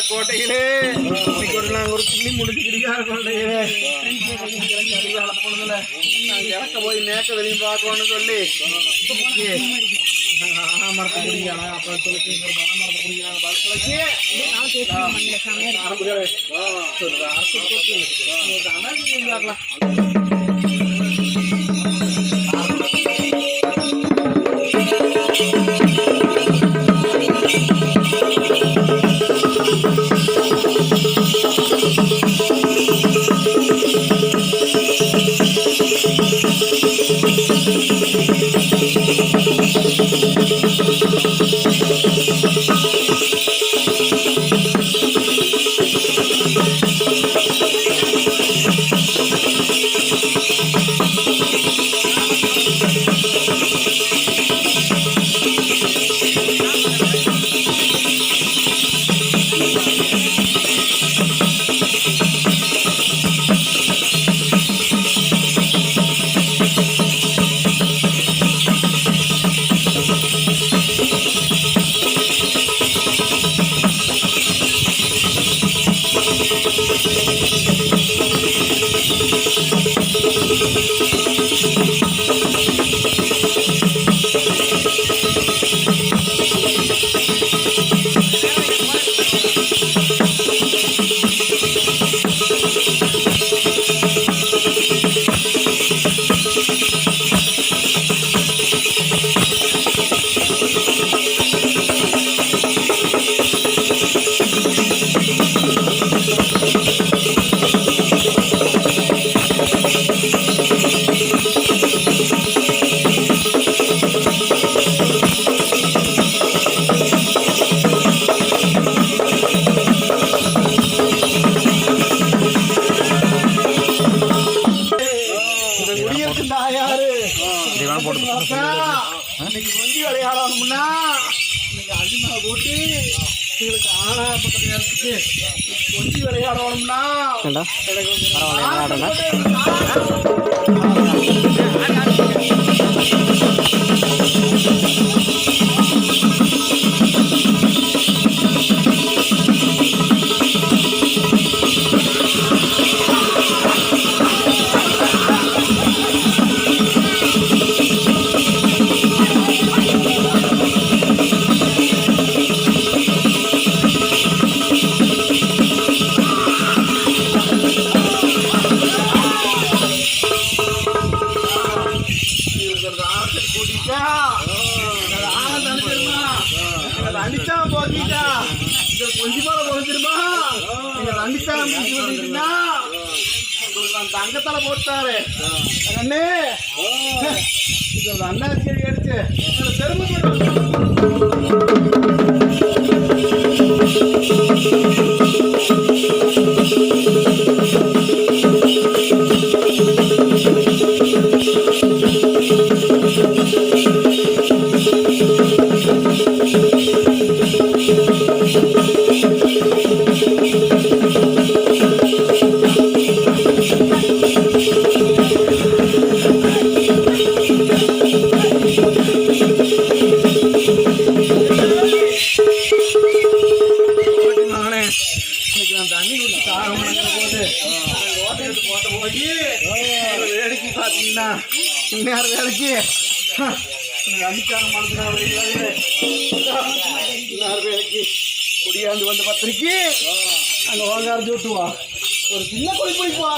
கோட்டையிலே நாங்கள் ஒரு துணி முடிச்சுக்கிட்டு கோட்டையிலே பொழுதுல நாங்கள் இறக்க போய் மேக்க வெளியும் பார்க்கணும்னு சொல்லி மரத்தை குடிக்கலாம் அப்புறம் துளசி மரத்தை குடிக்கலாம் கொஞ்சி விளையாடணும்னா நீங்க அதிகமாக போட்டு உங்களுக்கு ஆனாப்பட்ட நேரத்துக்கு கொஞ்சி விளையாடணும்னா அடிச்சா போட்டீட்டா கொஞ்ச போல பொழிச்சிருமா அடிச்சா தங்கத்தால போட்டாரு அண்ணே அண்ணா சரி அடிச்சு வேலைக்கு பார்த்தீங்கன்னா இந்நேரம் வேலைக்கு அடிக்கான இந்நேரம் வேலைக்கு குடியாந்து வந்த பத்திரிக்கை அங்கே வாங்காரு ஜோட்டுவா ஒரு சின்ன குழி குளிப்பா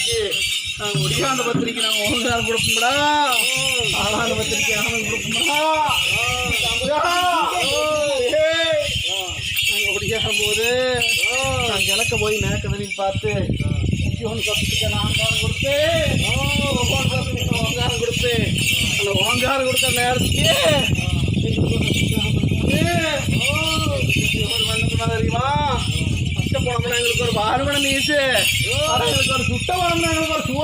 பத்திரிக்கை நாங்க ஒடியாந்த பத்திரிக்கை நாங்க ஓங்காரம் கொடுப்போம்டா. ஆளாந்த பத்திரிக்கை ஆனந்த் கொடுப்போம்டா. நாங்க ஒடியாரும் போது நான் கிழக்க போய் மேற்கதலில் பார்த்து ஓங்காரம் கொடுப்பேன். ஓங்காரம் கொடுப்பேன். அந்த ஓங்காரம் கொடுத்த நேரத்துக்கு தெரியுமா பச்சை போனோம்னா எங்களுக்கு ஒரு வாரவண மீசு, எங்களுக்கு ஒரு சுட்ட போனோம்னா எங்களுக்கு ஒரு சுவ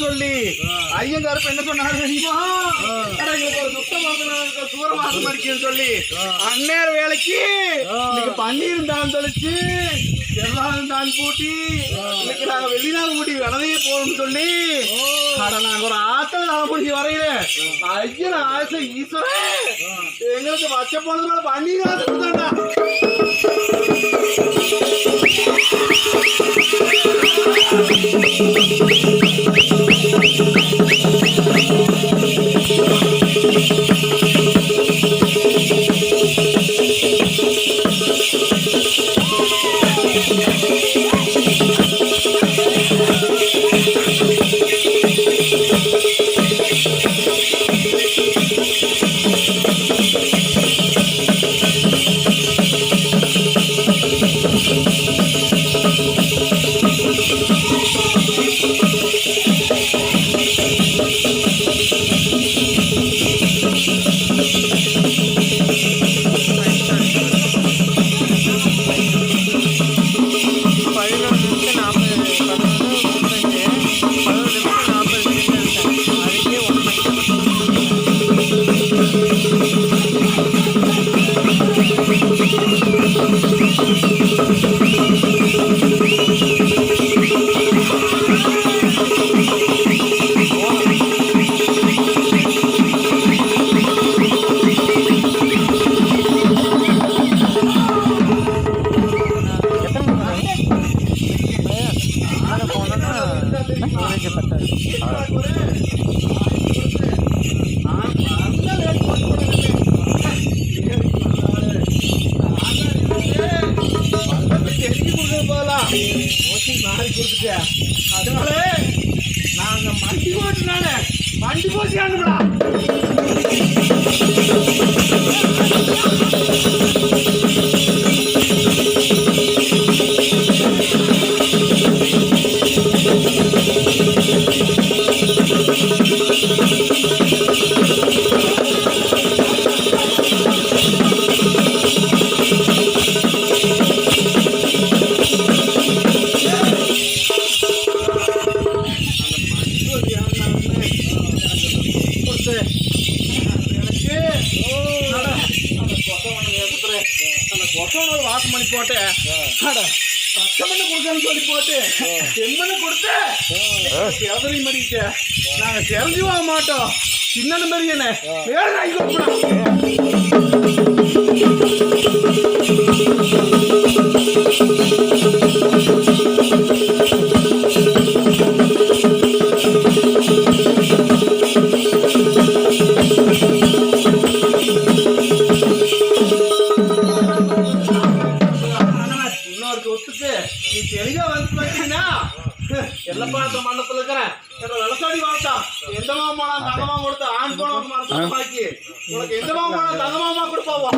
சொல்லி ஐயங்காரப்ப என்ன சொன்னாரு தெரியுமா? எங்களுக்கு ஒரு சுத்தமாக சூரமாசம் அடிக்குன்னு சொல்லி அந்நேர வேலைக்கு இன்னைக்கு பன்னீர் தான் தெளிச்சு எல்லாரும் தான் பூட்டி இன்னைக்கு நாங்க வெளிநாடு கூட்டி விலதையே போறோம்னு சொல்லி நாங்க ஒரு ஆத்தல் நாம முடிஞ்சு வரையில ஐயன் ஆசை ஈஸ்வரன் எங்களுக்கு பச்சை போனதுனால பன்னீர் ஆசை கொடுத்தாண்டா. அதனால நாங்க மண்டி போட்டுனால மண்டி போட்டு அனுப்படா. வாக்கு மணி போட்டு பச்சமண்ணை கொடுக்கன்னு சொல்லி போட்டு செம்மண்ணை கொடுத்து செவரி மடிக்க நாங்க தெரிஞ்சு வாங்க மாட்டோம். சின்ன பெரியன வேற நாய் நீ தெளிவா வந்து பார்த்தீங்கன்னா எல்லப்பாத்த மண்டலத்துல இருக்கிறேன் விளசாடி வாழ்த்தா எந்த மாமா தங்கமா கொடுத்த ஆண் போன மரத்தாக்கி உனக்கு எந்த மாமா தங்கமாமா கொடுப்பாவா?